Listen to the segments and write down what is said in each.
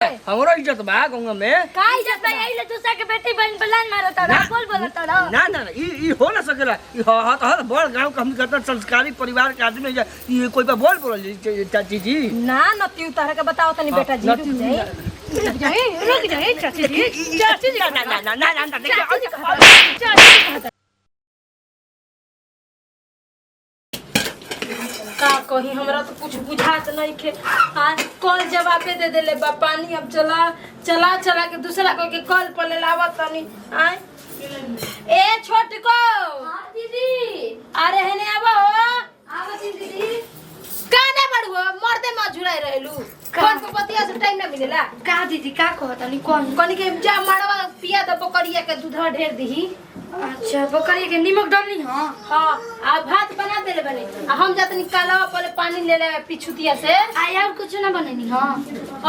हमरो इज्जत बा गंगा में का इज्जत बा? यही ले दूसरा के बेटी बहन बलान मारत रहा, बोल बोलत रहा। ना ना ना ई हो ना सकेला। ई हर बड़ गांव का हम कहता संस्कारी परिवार के आदमी है। ये कोई पे बोल चाची जी ना नती उतार के बताओ तनी बेटा जी। रुक जाए चाची जी। चाची जी ना का कही हमरा तो कुछ बुझात नहीं खे। आज कल जवाबे दे देले बा पानी। अब चला के दूसरा कोई के कल पर ले लावत तनी। आय ए छोट को। हां दीदी अरे हेने आबो। आवा दीदी काने बड़ुआ मरते मजुराई रहलू। कौन को पतिया से टाइम ना मिलेला का दीदी? का कहतनी कौन के जा मारवा पिया द बकरिया के दूध ढेर दही। अच्छा बकरिया के नमक डालनी। हां आ भात बना देले बने। आ हम जातनी कालावा पहले पानी ले ले पिछुतिया से। आ और कुछ ना बनेनी। हां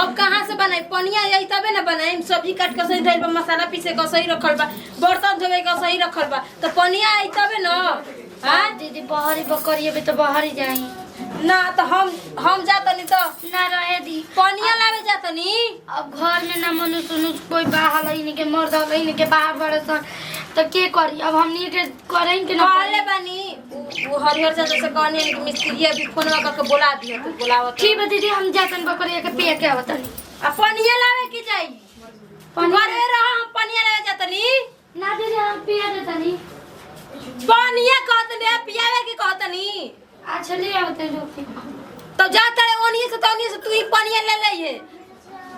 अब कहां से बनाई? पनिया यही तबे ना बनाई। सब्जी काट के सही धइल बा, मसाला पीसे के सही रखल बा, बर्तन धोवे के सही रखल बा, तो पनिया आई तबे ना। हां दीदी बाहरी बकरिया भी तो बाहरी जाई ना। तो हम जातनी तो ना रहे दी पनिया लावे जातनी। अब घर में ना मनुष्य कोई बाहर नहीं के मर्द नहीं के बाहर बड़सन तो के करी? अब हमनी के करें के ना ले बानी। वो हरिहर चाचा से कहनी कि मिस्त्री अभी फोन करके बुला दिया तो बुलावा। ठीक है दीदी हम जातन बकरिया के पिया के आवतनी। आ पनिया लावे की जाई? घरे रह हम पनिया लावे जातनी ना दीदी। हम पिया देतनी। पनिया कहतनी पियावे की कहतनी। अच्छा ले आवते लोग तो जाता है ओनिए से तू ही पनिया ले ले ये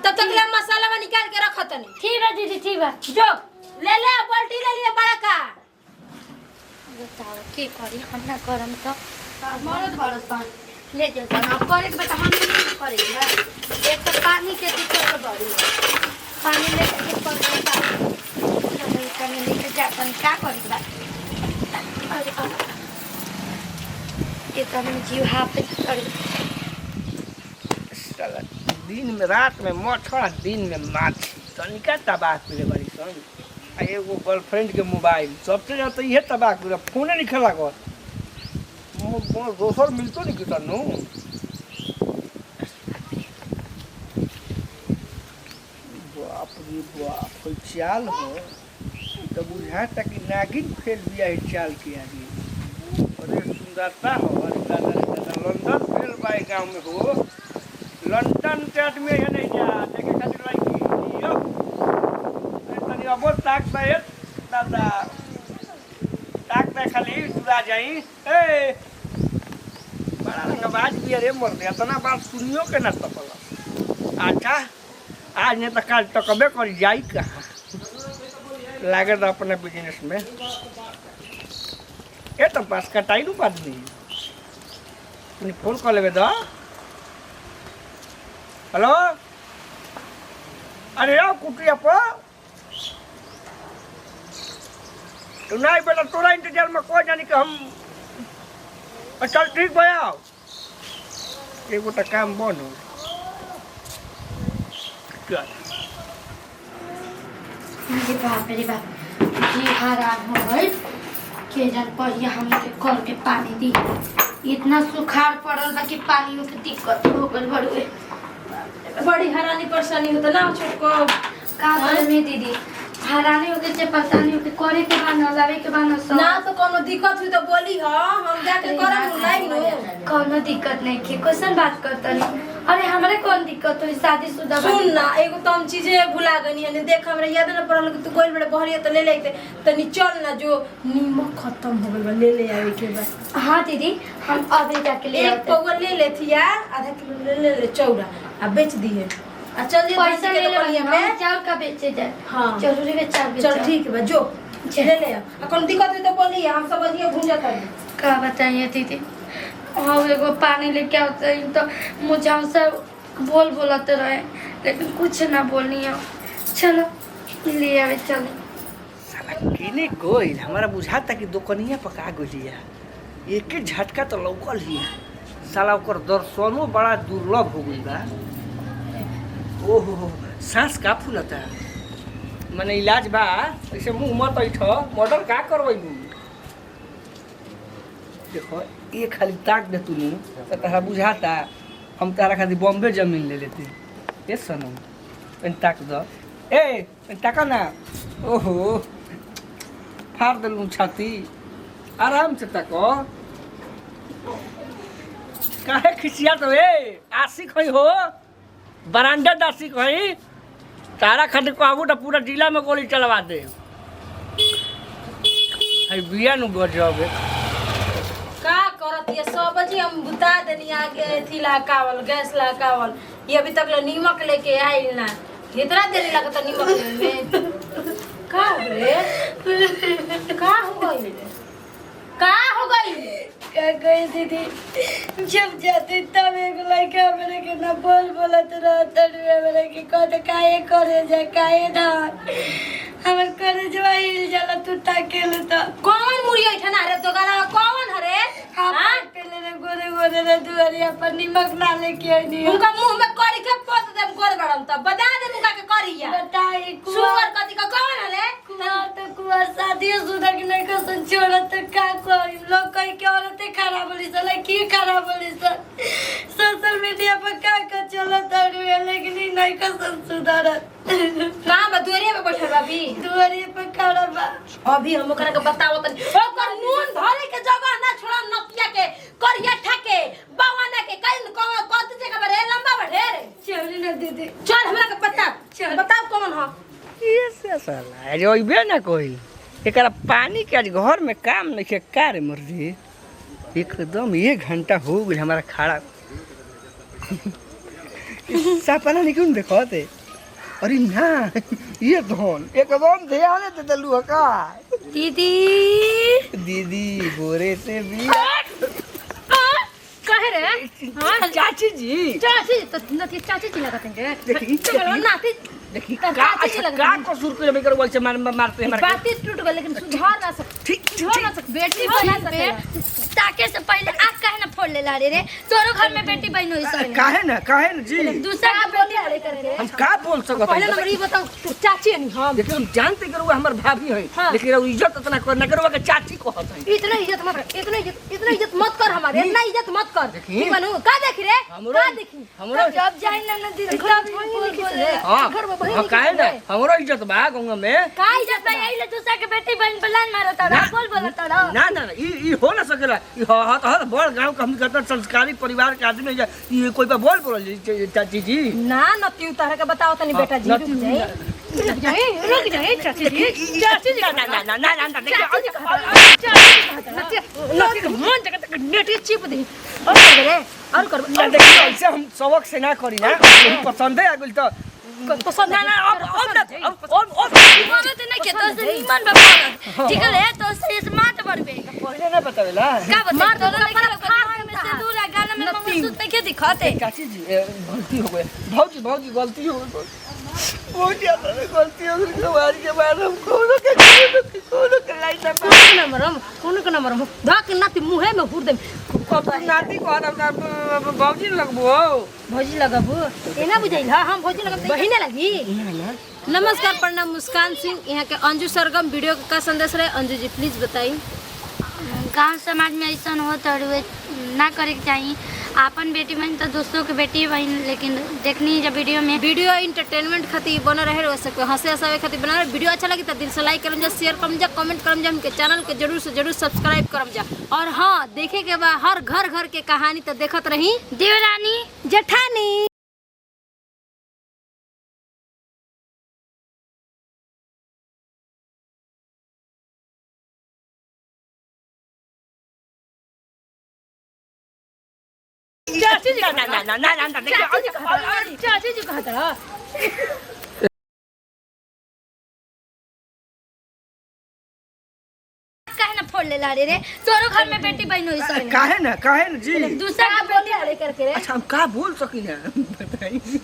तब तक ले मसाला में निकाल के रखतनी। ठीक है दीदी ठीक है। जो ले ले बाल्टी ले लिए बड़ा का। बताओ के करी? हम ना करम तो मरद बरसन ले जाता ना करे के बेटा। हम नहीं करेगा। एक तो पानी के दिक्कत बड़ी है। पानी ले के करता नहीं पानी लेके जातन का करी बा। अरे ये तो हम जीव हाथ कर साला दिन में रात में मछड़ा दिन में माछी तनिका तबाह करे बड़ी सन। आ एगो गर्लफ्रेंड के मोबाइल सबसे ज्यादा ये तबाह करे फोने नहीं खेला कर दोसर मिलतो नहीं कितना नो। बाप रे बाप कोई चाल हो तो बुझाता कि नागिन फेल दिया है चाल की आगे। अरे सुंदरता हो। अरे दादा लंदन फेल बाई गाँव में हो। लंदन के आदमी है नहीं जा देखे खातिर लड़की यो तनी अब ताक पे दादा ताक पे खाली सुधा जाई। ए बड़ा रंगबाज भी अरे मर गया इतना बात सुनियो के ना तपला। अच्छा आज नहीं तो कल तो कबे कर जाई कहाँ लागे तो अपने बिजनेस में। ये तो पास कटाई रू बात नहीं तुम फोन कर लेवे तो। हेलो अरे आओ कुटिया पर तू नहीं बेटा तोरा इंतजार में कोई जानी कि हम चल ठीक भैया एगो तो काम बन हो बाप रे बाप जी हराम हो गई के जन पहिया हम के कल के पानी दी। इतना सुखाड़ पड़ल बा कि पानियों के दिक्कत हो गल बड़ुए। बड़ी हैरानी परेशानी होता ना छोटको का करे में दीदी। हैरानी होके जे परेशानी होके करे के बा न लावे के बा न सब ना तो कोनो दिक्कत हुई तो बोली ह हम जाके करम लाइन नो। कोनो दिक्कत नहीं के क्वेश्चन बात करतनी। अरे हमरे कौन दिक्कत हुई? शादीशुदा सुन ना एगो तो हम चीजें भुला गनी है। देख हमरा याद ना पड़ल कि तू गोल बड़े बहरिया तो ले लेते तनी चल ना जो नीमक खत्म हो गइल बा ले आवे के बा। हां दीदी हम अबे जाके ले एक पौवा ले लेथिया आधा किलो ले चौड़ा आ बेच दिए। आ चल जे पैसा ले ले में चावल का बेचे जाए। हां जरूरी में चावल बेच। चल ठीक बा जो ले ले आ कौन दिक्कत हुई तो बोली हम सब अजिए भूंजा कर का बताइए दीदी। और एगो पानी लेके आते तो मुझे हमसे बोलते रहे लेकिन कुछ ना बोलनी है। चलो ले आवे चलो। साला किने कोई हमारा बुझाता कि दुकनिया पका गलिया एक ही झटका तो लौकल ही साला ओकर दर्शनो बड़ा दुर्लभ हो गई बा। ओहो सांस का फूलता माने इलाज बा ऐसे मुंह मत ऐठ मर्डर का करबू। देखो ये खाली ताक दे तू तो तारा बुझाता हम तारा खातिर बॉम्बे जमीन ले लेते ये सनम ताक दो ए ताका ना ओहो फाड़ देलू छाती आराम से ताको काहे खिसिया तो ए आशिक होई हो बरांडा दासी होई तारा खातिर कहबू तो पूरा जिला में गोली चलवा दे है बिया नु गजब का करत ये सब बजे हम बुता देनी आगे थी लाकावल गैस लाकावल ये अभी तक ले नीमक लेके आइल ना कितना देर लगता नीमक लेने में का हो रे का हो गई का हो गई क्या गई दीदी जब जाते तब एक लड़का मेरे के ना बोलत रहता मेरे के कहते काहे करे जा काहे ना हमर करे जवा हिल जाला तू ताके ले तो कौन मुड़िया ठना रे तो गाना कौन हरे हां पहले रे गोरे गोरे रे दुआरिया पर निमक ना लेके आनी उनका मुंह में करी के पोत देम कर बड़म त बता दे मुका के करिया बताई सुगर कति का कौन हरे तो कुआ शादी सुधा के नहीं कसन छोड़त का कोई लोग कह के औरतें खराब बोली स लड़की खराब बोली स सोशल मीडिया पर का चलत है लेकिन नहीं कसन सुधारत कहां बा दुआरिया पे बैठल बाबी दुआरिया पर खड़ा बा अभी हम ओकरा के बतावत ओकर नून धरे के जगह ना छोड़ा नतिया के करिया ठाके बावाना के कइन कत जगह बरे लंबा बढ़े रे चली ना दीदी चल हमरा के पता चल बताओ कौन हो ये से साला रोइबे ना कोई एकरा पानी के आज घर में काम नहीं के कार मर्जी एकदम 1 घंटा हो गई हमारा खड़ा सपना नहीं क्यों देखते अरे ना ये धन एकदम ध्यान दे दलू का दीदी दीदी गोरे से भी कहे रे हां चाची जी तो नती चाची जी लगत है देखी चलो नाती देखी का कसूर करे बेकर बोल से मारते हमारे बाती टूट गई लेकिन सुधार ना सक ठीक सुधार ना सक बेटी बना सके ताके से पहले आग काहे ना फोड़ ले ला रे तोरो घर में बेटी बहन होई सब काहे ना जी दूसरा का बेटी हरे करके हम का बोल सकत पहले नंबर ये बताओ तू चाची नहीं हम देखिए हम जानते करुआ हमार भाभी है हाँ। लेकिन वो इज्जत इतना कर ना करुआ के चाची कहत है इतना इज्जत मत कर हमारे इतना इज्जत मत कर देखी। बनू का देख रे हमरो का देखी हमरो जब जाई ना दीदी तब बोल बोले हां घर में बहिनी हां काहे ना हमरो इज्जत बा गंगा में का इज्जत भाई आइले दूसरा के बेटी बहन बलान मारता रहा बोल बोलता रहा ना ना ई हो ना सकेला ई हर बड़ गांव के हम कहता संस्कारी परिवार के आदमी है ये कोई पे बोल चाची जी ना नती उतार के बताओ तनी बेटा जी रुक जाए चाची जी ना देखिए नती के मन जगह तक नेटी चिप दी और कर रे और कर देखिए ऐसे हम सबक से ना करी ना पसंद है आगुल तो पसंद ना अब मदद नहीं के तो से निमन बाबा ठीक है तो से स्मार्ट बनबे पहले ना बतावेला का बता दो लेकिन फाड़ में से दूर गाना में मंगलसूत्र नहीं के दिखाते चाची जी गलती हो गई भौजी गलती हो गई बहुत ज्यादा गलती हो गई तुम्हारी के बाद हम कोनो के लाई सब कोनो के नंबर धक नाती मुहे में हुर दे अब नाती को हम भौजी लगबो भौजी लगाबू एना बुझाइल हम भौजी लगब बहिने लगी नमस्कार प्रणाम मुस्कान सिंह यहाँ के अंजू सरगम वीडियो का संदेश रहे अंजू जी प्लीज बताइए गांव समाज में ऐसा होता है ना करे के चाहिए आपन बेटी बहन तो दोस्तों के बेटी बहन लेकिन देखनी जब वीडियो एंटरटेनमेंट खातिर बना रहे वैसे हंसे हंसावे खातिर बना रहे वीडियो अच्छा लगी तो दिल से लाइक करम जा शेयर करम जा कमेंट करम जा हमके चैनल के जरूर से जरूर सब्सक्राइब करम जा और हाँ देखे के बाद हर घर के कहानी तो देखत रही देवरानी जेठानी। चाची जी ना देखिए चाची जी कहता रहा काहे ना फोड़ ले ला रे तोरो घर में बेटी बहन होई सब काहे ना जी दूसरा का बेटी हरे करके अच्छा हम का बोल सकी ना बताइए